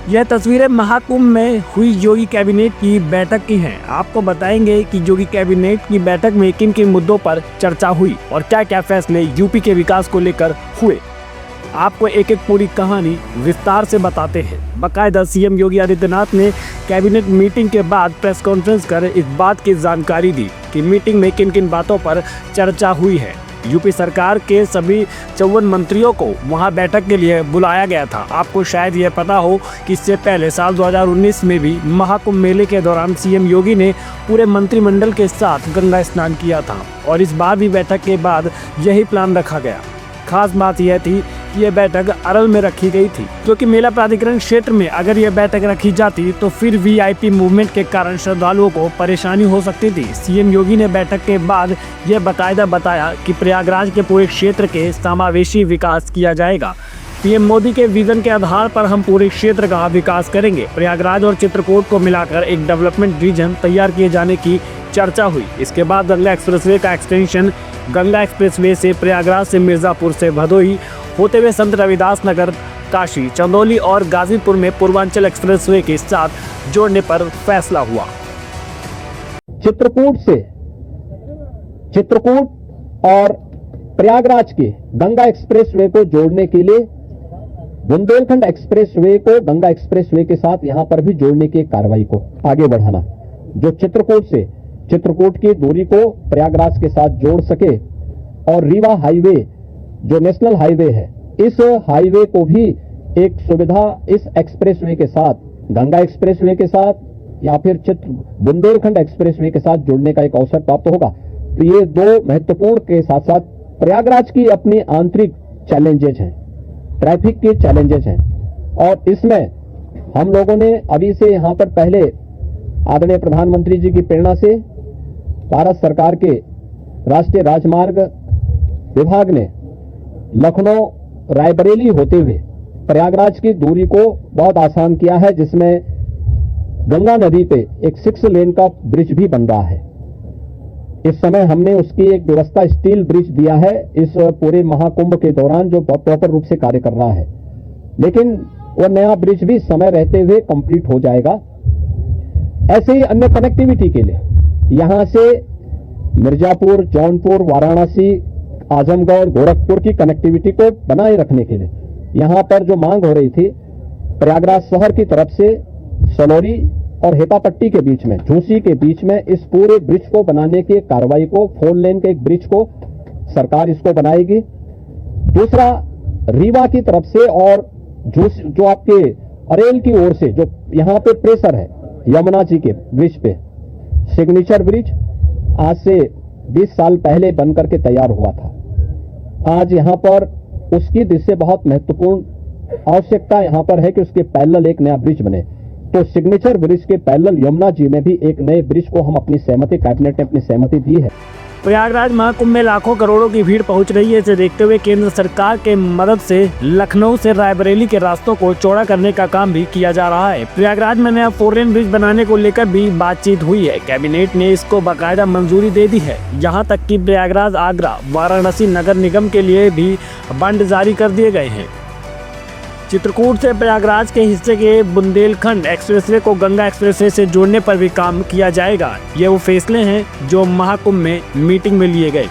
यह तस्वीरें महाकुंभ में हुई योगी कैबिनेट की बैठक की हैं। आपको बताएंगे कि योगी कैबिनेट की बैठक में किन किन मुद्दों पर चर्चा हुई और क्या क्या फैसले यूपी के विकास को लेकर हुए। आपको एक एक पूरी कहानी विस्तार से बताते हैं। बाकायदा सीएम योगी आदित्यनाथ ने कैबिनेट मीटिंग के बाद प्रेस कॉन्फ्रेंस कर इस बात की जानकारी दी कि मीटिंग में किन किन बातों पर चर्चा हुई है। यूपी सरकार के सभी 54 मंत्रियों को वहां बैठक के लिए बुलाया गया था। आपको शायद यह पता हो कि इससे पहले साल 2019 में भी महाकुंभ मेले के दौरान सीएम योगी ने पूरे मंत्रिमंडल के साथ गंगा स्नान किया था और इस बार भी बैठक के बाद यही प्लान रखा गया। खास बात यह थी कि यह बैठक अरल में रखी गई थी, क्योंकि मेला प्राधिकरण क्षेत्र में अगर यह बैठक रखी जाती तो फिर वीआईपी मूवमेंट के कारण श्रद्धालुओं को परेशानी हो सकती थी। सीएम योगी ने बैठक के बाद यह बाकायदा बताया कि प्रयागराज के पूरे क्षेत्र के समावेशी विकास किया जाएगा। पीएम मोदी के विजन के आधार पर हम पूरे क्षेत्र का विकास करेंगे। प्रयागराज और चित्रकूट को मिलाकर एक डेवलपमेंट रीजन तैयार किए जाने की चर्चा हुई। इसके बाद गंगा एक्सप्रेसवे का एक्सटेंशन गंगा एक्सप्रेसवे से प्रयागराज से मिर्जापुर से भदोही होते हुए संत रविदास नगर, काशी, चंदौली और गाजीपुर में पूर्वांचल एक्सप्रेसवे के साथ जोड़ने पर फैसला हुआ। चित्रकूट और प्रयागराज के गंगा एक्सप्रेसवे को जोड़ने के लिए बुंदेलखंड एक्सप्रेसवे को गंगा एक्सप्रेसवे के साथ यहां पर भी जोड़ने की कार्रवाई को आगे बढ़ाना, जो चित्रकूट की दूरी को प्रयागराज के साथ जोड़ सके और रीवा हाईवे जो नेशनल हाईवे है, इस हाईवे को भी एक सुविधा इस एक्सप्रेसवे के साथ, गंगा एक्सप्रेसवे के साथ या फिर बुंदेलखंड एक्सप्रेसवे के साथ जोड़ने का एक अवसर प्राप्त होगा। तो ये दो महत्वपूर्ण के साथ साथ प्रयागराज की अपनी आंतरिक चैलेंजेस हैं, ट्रैफिक के चैलेंजेस हैं, और इसमें हम लोगों ने अभी से यहां पर पहले आदरणीय प्रधानमंत्री जी की प्रेरणा से भारत सरकार के राष्ट्रीय राजमार्ग विभाग ने लखनऊ रायबरेली होते हुए प्रयागराज की दूरी को बहुत आसान किया है, जिसमें गंगा नदी पे एक 6 लेन का ब्रिज भी बन रहा है। इस समय हमने उसकी एक व्यवस्था स्टील ब्रिज दिया है इस पूरे महाकुंभ के दौरान, जो प्रॉपर रूप से कार्य कर रहा है, लेकिन वो नया ब्रिज भी समय रहते हुए कंप्लीट हो जाएगा। ऐसे ही अन्य कनेक्टिविटी के लिए यहां से मिर्जापुर, जौनपुर, वाराणसी, आजमगढ़, गोरखपुर की कनेक्टिविटी को बनाए रखने के लिए यहां पर जो मांग हो रही थी, प्रयागराज शहर की तरफ से सलौरी और हेतापट्टी के बीच में, झूसी के बीच में इस पूरे ब्रिज को बनाने की कार्रवाई को, 4 लेन के एक ब्रिज को सरकार इसको बनाएगी। दूसरा, रीवा की तरफ से और जो आपके अरेल की ओर से जो यहां पे प्रेशर है यमुना जी के ब्रिज पे, सिग्नेचर ब्रिज आज से 20 साल पहले बनकर के तैयार हुआ था। आज यहां पर उसकी दृष्टि बहुत महत्वपूर्ण आवश्यकता यहां पर है कि उसके पैरेलल एक नया ब्रिज बने। तो सिग्नेचर ब्रिज के पैरेलल यमुना जी में भी एक नए ब्रिज को हम अपनी सहमति, कैबिनेट ने अपनी सहमति दी है। प्रयागराज महाकुंभ में लाखों करोड़ों की भीड़ पहुंच रही है। इसे देखते हुए केंद्र सरकार के मदद से लखनऊ से रायबरेली के रास्तों को चौड़ा करने का काम भी किया जा रहा है। प्रयागराज में नया 4 लेन ब्रिज बनाने को लेकर भी बातचीत हुई है। कैबिनेट ने इसको बाकायदा मंजूरी दे दी है। यहाँ तक कि प्रयागराज, आगरा, वाराणसी नगर निगम के लिए भी बॉन्ड जारी कर दिए गए हैं। चित्रकूट से प्रयागराज के हिस्से के बुंदेलखंड एक्सप्रेसवे को गंगा एक्सप्रेसवे से जोड़ने पर भी काम किया जाएगा। ये वो फैसले हैं जो महाकुंभ में मीटिंग में लिए गए।